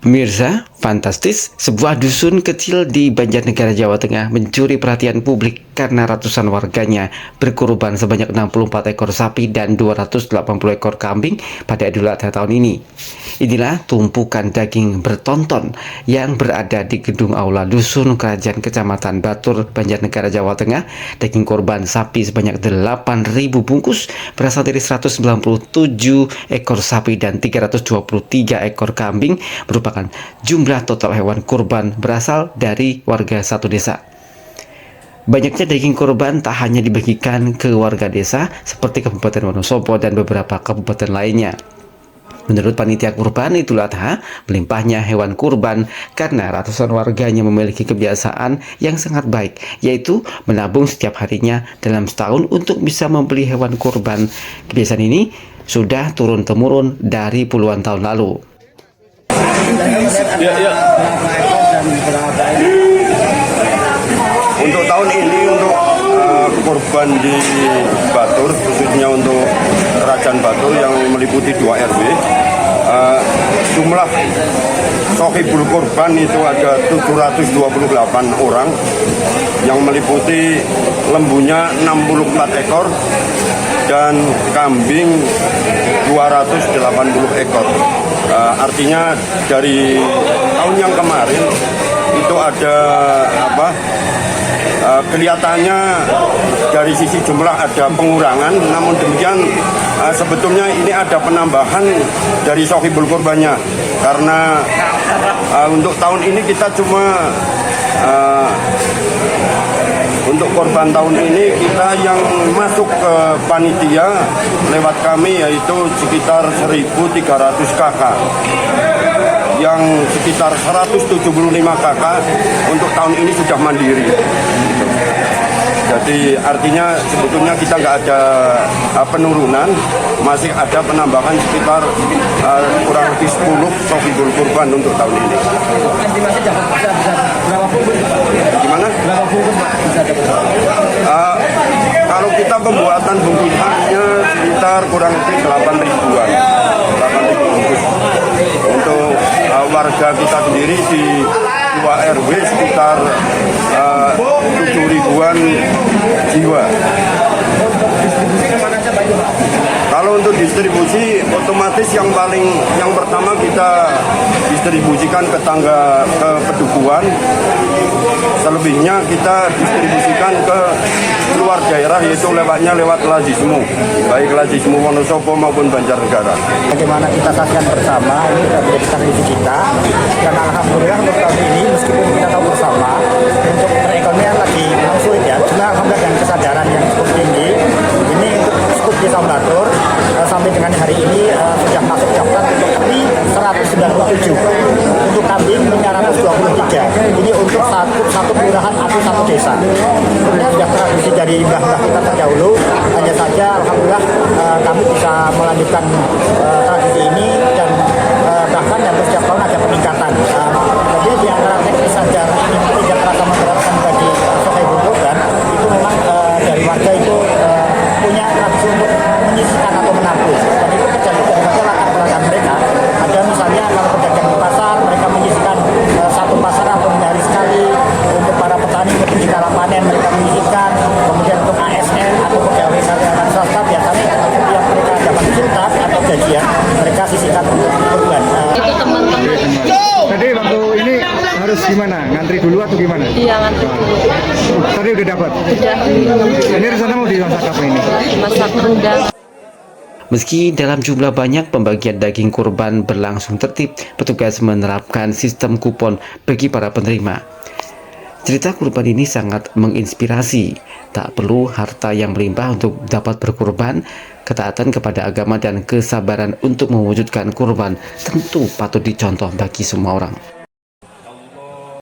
Mirza, fantastis, sebuah dusun kecil di Banjarnegara, Jawa Tengah mencuri perhatian publik karena ratusan warganya berkorban sebanyak 64 ekor sapi dan 280 ekor kambing pada Idul Adha tahun ini. Inilah tumpukan daging bertonton yang berada di gedung aula Dusun Kerajaan Kecamatan Batur, Banjarnegara, Jawa Tengah. Daging korban sapi sebanyak 8.000 bungkus berasal dari 197 ekor sapi dan 323 ekor kambing merupakan jumlah total hewan kurban berasal dari warga satu desa. Banyaknya daging kurban tak hanya dibagikan ke warga desa seperti Kabupaten Wonosobo dan beberapa kabupaten lainnya. Menurut panitia kurban Idul Adha, melimpahnya hewan kurban karena ratusan warganya memiliki kebiasaan yang sangat baik, yaitu menabung setiap harinya dalam setahun untuk bisa membeli hewan kurban. Kebiasaan ini sudah turun-temurun dari puluhan tahun lalu. Ya. Untuk tahun ini untuk korban di Batur, khususnya untuk Kerajaan Batur yang meliputi 2 RW, jumlah sohibul korban itu ada 728 orang yang meliputi lembunya 64 ekor dan kambing 280 ekor. Artinya dari tahun yang kemarin itu ada kelihatannya dari sisi jumlah ada pengurangan, namun demikian sebetulnya ini ada penambahan dari sohibul korbannya karena untuk tahun ini kita cuma untuk korban tahun ini kita yang masuk ke panitia lewat kami yaitu sekitar 1.300 kakak, yang sekitar 175 kakak untuk tahun ini sudah mandiri. Jadi artinya sebetulnya kita nggak ada penurunan, masih ada penambahan sekitar kurang lebih 10 sohibul kurban untuk tahun ini. Gimana? Kalau kita pembuatan bungkusannya sekitar kurang lebih 8 ribuan bungkus. Untuk warga kita sendiri di 2 RW sekitar 7 ribuan jiwa. Kalau untuk distribusi otomatis yang pertama kita distribusikan ke pedukuhan, selebihnya kita distribusikan ke luar daerah yaitu lewat Lazismu, baik Lazismu Wonosobo maupun Banjarnegara. Bagaimana kita saksikan bersama ini menjadi tradisi kita, dan alhamdulillah untuk tahun ini meskipun kita tahu bersama untuk perekonomian lagi memang sulit ya, cuma alhamdulillah dengan kesadaran yang cukup tinggi ini untuk skup desa Batur sampai dengan hari ini sudah masuk daftar untuk sapi 197, untuk kambing 523. Ini untuk satu kelurahan atau satu desa. Ini sudah tradisi dari mbah-mbah kita terdahulu. Hanya saja alhamdulillah kami bisa melanjutkan tradisi ini dan bahkan hampir setiap tahun ada peningkatan. Jadi di antara teknis saja ini tidak terasa memberatkan bagi sohibul korban, itu memang dari warga itu punya tradisi untuk menyisihkan atau menabung, dan itu terjadi daripada latar belakang mereka. Ada misalnya kalau pedagang di pasar, mereka menyisihkan satu pasar atau hari sekali. Untuk para petani ketika kala panen mereka menyisihkan. Kemudian untuk ASN atau pegawai karyawan swasta biasanya setiap mereka dapat tuntas atau gajian, mereka sisihkan untuk korban. Itu teman-teman. Tadi waktu ini harus gimana? Ngantri dulu atau gimana? Iya, ngantri dulu. Tadi udah dapat? Udah. Ini rencana mau dimasak apa ini? Masak rendang. Meski dalam jumlah banyak, pembagian daging kurban berlangsung tertib. Petugas menerapkan sistem kupon bagi para penerima. Cerita kurban ini sangat menginspirasi. Tak perlu harta yang melimpah untuk dapat berkurban. Ketaatan kepada agama dan kesabaran untuk mewujudkan kurban tentu patut dicontoh bagi semua orang.